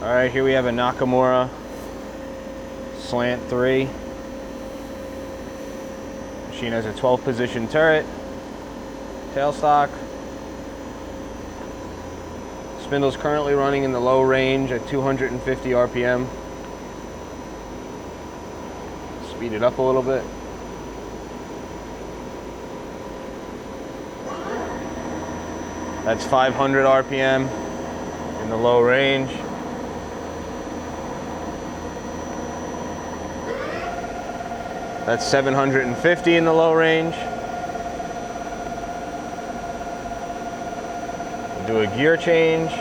Alright, here we have a Nakamura SLANT-3. Machine has a 12-position turret, tailstock. Spindle's currently running in the low range at 250 RPM. Speed it up a little bit. That's 500 RPM in the low range. That's 750 in the low range. We'll do a gear change.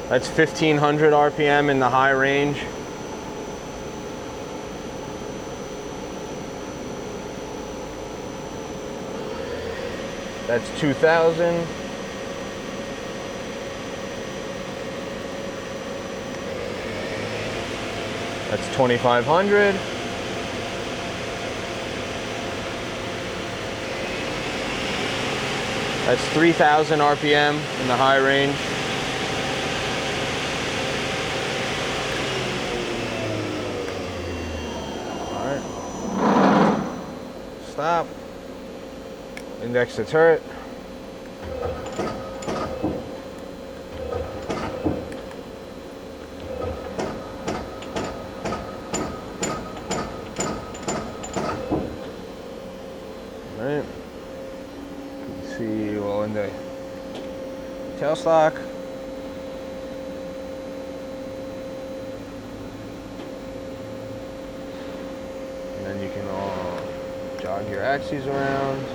That's 1500 RPM in the high range. That's 2000. That's 2500. That's 3000 RPM in the high range. All right. Stop. Index the turret. Right. You can see, well, in the tailstock. And then you can jog your axes around.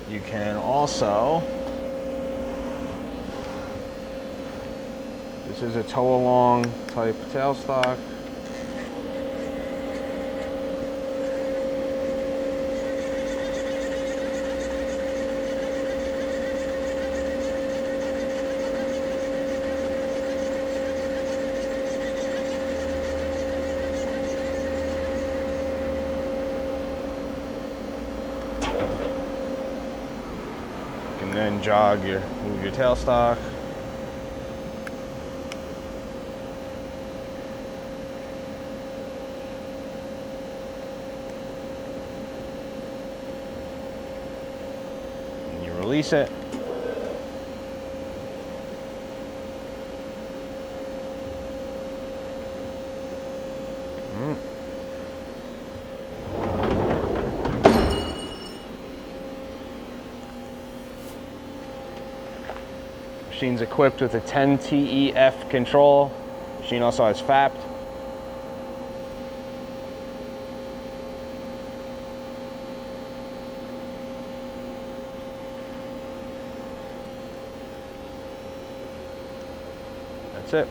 You can also, this is a tow along type tailstock. And then move your tailstock. And you release it. Machine's equipped with a 10 TEF control. Machine also has FAPT. That's it.